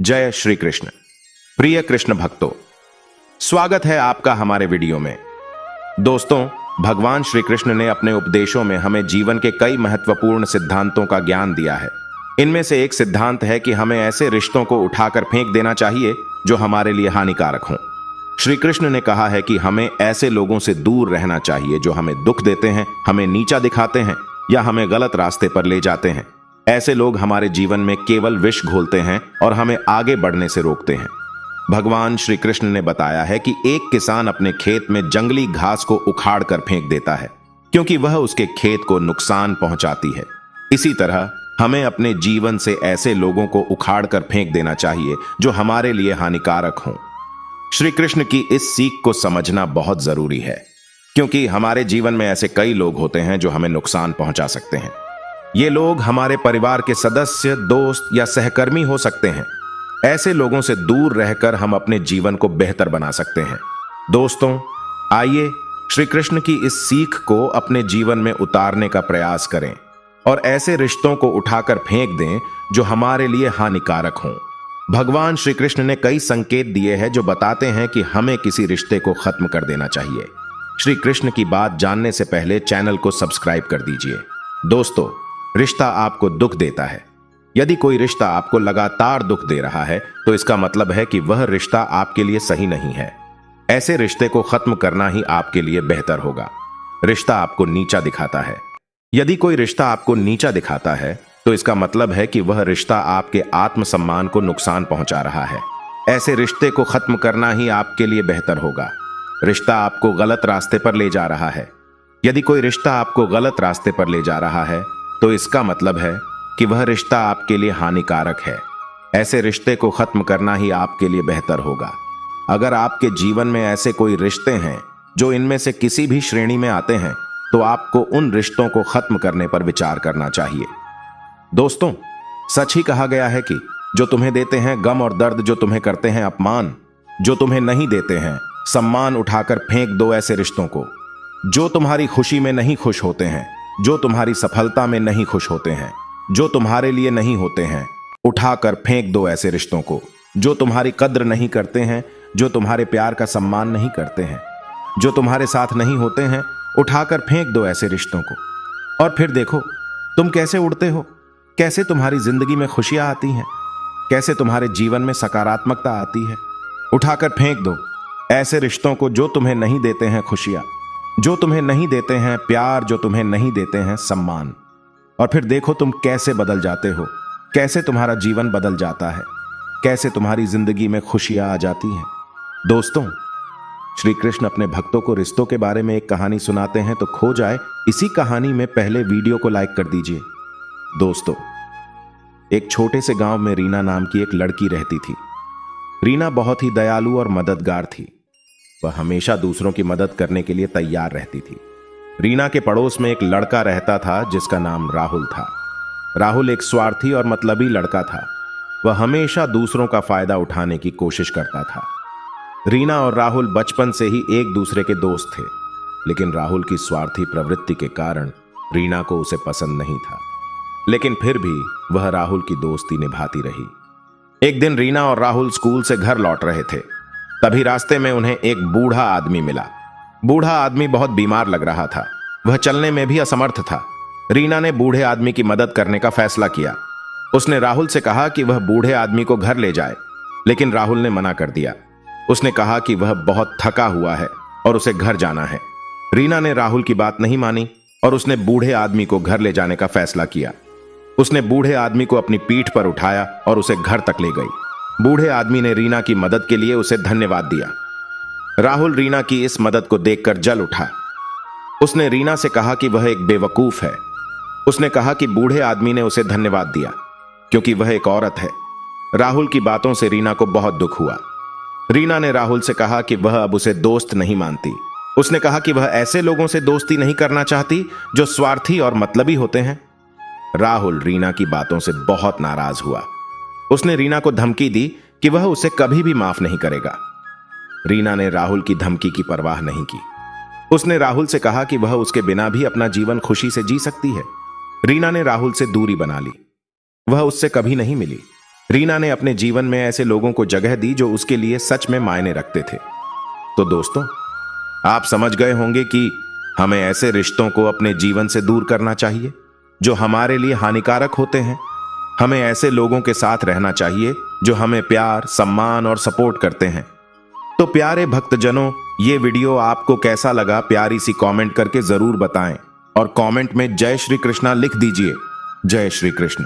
जय श्री कृष्ण। प्रिय कृष्ण भक्तों, स्वागत है आपका हमारे वीडियो में। दोस्तों, भगवान श्री कृष्ण ने अपने उपदेशों में हमें जीवन के कई महत्वपूर्ण सिद्धांतों का ज्ञान दिया है। इनमें से एक सिद्धांत है कि हमें ऐसे रिश्तों को उठाकर फेंक देना चाहिए जो हमारे लिए हानिकारक हों। श्री कृष्ण ने कहा है कि हमें ऐसे लोगों से दूर रहना चाहिए जो हमें दुख देते हैं, हमें नीचा दिखाते हैं या हमें गलत रास्ते पर ले जाते हैं। ऐसे लोग हमारे जीवन में केवल विष घोलते हैं और हमें आगे बढ़ने से रोकते हैं। भगवान श्री कृष्ण ने बताया है कि एक किसान अपने खेत में जंगली घास को उखाड़ कर फेंक देता है क्योंकि वह उसके खेत को नुकसान पहुंचाती है। इसी तरह हमें अपने जीवन से ऐसे लोगों को उखाड़ कर फेंक देना चाहिए जो हमारे लिए हानिकारक हों। श्री कृष्ण की इस सीख को समझना बहुत जरूरी है क्योंकि हमारे जीवन में ऐसे कई लोग होते हैं जो हमें नुकसान पहुंचा सकते हैं। ये लोग हमारे परिवार के सदस्य, दोस्त या सहकर्मी हो सकते हैं। ऐसे लोगों से दूर रहकर हम अपने जीवन को बेहतर बना सकते हैं। दोस्तों, आइए श्री कृष्ण की इस सीख को अपने जीवन में उतारने का प्रयास करें और ऐसे रिश्तों को उठाकर फेंक दें जो हमारे लिए हानिकारक हों। भगवान श्री कृष्ण ने कई संकेत दिए हैं जो बताते हैं कि हमें किसी रिश्ते को खत्म कर देना चाहिए। श्री कृष्ण की बात जानने से पहले चैनल को सब्सक्राइब कर दीजिए। दोस्तों, रिश्ता आपको दुख देता है। यदि कोई रिश्ता आपको लगातार दुख दे रहा है तो इसका मतलब है कि वह रिश्ता आपके लिए सही नहीं है। ऐसे रिश्ते को खत्म करना ही आपके लिए बेहतर होगा। रिश्ता आपको नीचा दिखाता है। यदि कोई रिश्ता आपको नीचा दिखाता है तो इसका मतलब है कि वह रिश्ता आपके आत्मसम्मान को नुकसान पहुंचा रहा है। ऐसे रिश्ते को खत्म करना ही आपके लिए बेहतर होगा। रिश्ता आपको गलत रास्ते पर ले जा रहा है। यदि कोई रिश्ता आपको गलत रास्ते पर ले जा रहा है तो इसका मतलब है कि वह रिश्ता आपके लिए हानिकारक है। ऐसे रिश्ते को खत्म करना ही आपके लिए बेहतर होगा। अगर आपके जीवन में ऐसे कोई रिश्ते हैं जो इनमें से किसी भी श्रेणी में आते हैं तो आपको उन रिश्तों को खत्म करने पर विचार करना चाहिए। दोस्तों, सच ही कहा गया है कि जो तुम्हें देते हैं गम और दर्द, जो तुम्हें करते हैं अपमान, जो तुम्हें नहीं देते हैं सम्मान, उठाकर फेंक दो ऐसे रिश्तों को। जो तुम्हारी खुशी में नहीं खुश होते हैं, जो तुम्हारी सफलता में नहीं खुश होते हैं, जो तुम्हारे लिए नहीं होते हैं, उठाकर फेंक दो ऐसे रिश्तों को। जो तुम्हारी कद्र नहीं करते हैं, जो तुम्हारे प्यार का सम्मान नहीं करते हैं, जो तुम्हारे साथ नहीं होते हैं, उठाकर फेंक दो ऐसे रिश्तों को। और फिर देखो तुम कैसे उड़ते हो, कैसे तुम्हारी जिंदगी में खुशियां आती हैं, कैसे तुम्हारे जीवन में सकारात्मकता आती है। उठाकर फेंक दो ऐसे रिश्तों को जो तुम्हें नहीं देते हैं खुशियां, जो तुम्हें नहीं देते हैं प्यार, जो तुम्हें नहीं देते हैं सम्मान। और फिर देखो तुम कैसे बदल जाते हो, कैसे तुम्हारा जीवन बदल जाता है, कैसे तुम्हारी जिंदगी में खुशियां आ जाती हैं। दोस्तों, श्री कृष्ण अपने भक्तों को रिश्तों के बारे में एक कहानी सुनाते हैं तो खो जाए इसी कहानी में पहले वीडियो को लाइक कर दीजिए। दोस्तों, एक छोटे से गांव में रीना नाम की एक लड़की रहती थी। रीना बहुत ही दयालु और मददगार थी। वह हमेशा दूसरों की मदद करने के लिए तैयार रहती थी। रीना के पड़ोस में एक लड़का रहता था जिसका नाम राहुल था। राहुल एक स्वार्थी और मतलबी लड़का था। वह हमेशा दूसरों का फायदा उठाने की कोशिश करता था। रीना और राहुल बचपन से ही एक दूसरे के दोस्त थे, लेकिन राहुल की स्वार्थी प्रवृत्ति के कारण रीना को उसे पसंद नहीं था। लेकिन फिर भी वह राहुल की दोस्ती निभाती रही। एक दिन रीना और राहुल स्कूल से घर लौट रहे थे। तभी रास्ते में उन्हें एक बूढ़ा आदमी मिला। बूढ़ा आदमी बहुत बीमार लग रहा था। वह चलने में भी असमर्थ था। रीना ने बूढ़े आदमी की मदद करने का फैसला किया। उसने राहुल से कहा कि वह बूढ़े आदमी को घर ले जाए, लेकिन राहुल ने मना कर दिया। उसने कहा कि वह बहुत थका हुआ है और उसे घर जाना है। रीना ने राहुल की बात नहीं मानी और उसने बूढ़े आदमी को घर ले जाने का फैसला किया। उसने बूढ़े आदमी को अपनी पीठ पर उठाया और उसे घर तक ले गई। बूढ़े आदमी ने रीना की मदद के लिए उसे धन्यवाद दिया। राहुल रीना की इस मदद को देखकर जल उठा। उसने रीना से कहा कि वह एक बेवकूफ है। उसने कहा कि बूढ़े आदमी ने उसे धन्यवाद दिया क्योंकि वह एक औरत है। राहुल की बातों से रीना को बहुत दुख हुआ। रीना ने राहुल से कहा कि वह अब उसे दोस्त नहीं मानती। उसने कहा कि वह ऐसे लोगों से दोस्ती नहीं करना चाहती जो स्वार्थी और मतलबी होते हैं। राहुल रीना की बातों से बहुत नाराज हुआ। उसने रीना को धमकी दी कि वह उसे कभी भी माफ नहीं करेगा। रीना ने राहुल की धमकी की परवाह नहीं की। उसने राहुल से कहा कि वह उसके बिना भी अपना जीवन खुशी से जी सकती है। रीना ने राहुल से दूरी बना ली। वह उससे कभी नहीं मिली। रीना ने अपने जीवन में ऐसे लोगों को जगह दी जो उसके लिए सच में मायने रखते थे। तो दोस्तों, आप समझ गए होंगे कि हमें ऐसे रिश्तों को अपने जीवन से दूर करना चाहिए जो हमारे लिए हानिकारक होते हैं। हमें ऐसे लोगों के साथ रहना चाहिए जो हमें प्यार, सम्मान और सपोर्ट करते हैं। तो प्यारे भक्तजनों, ये वीडियो आपको कैसा लगा प्यारी सी कमेंट करके जरूर बताएं और कमेंट में जय श्री कृष्णा लिख दीजिए। जय श्री कृष्ण।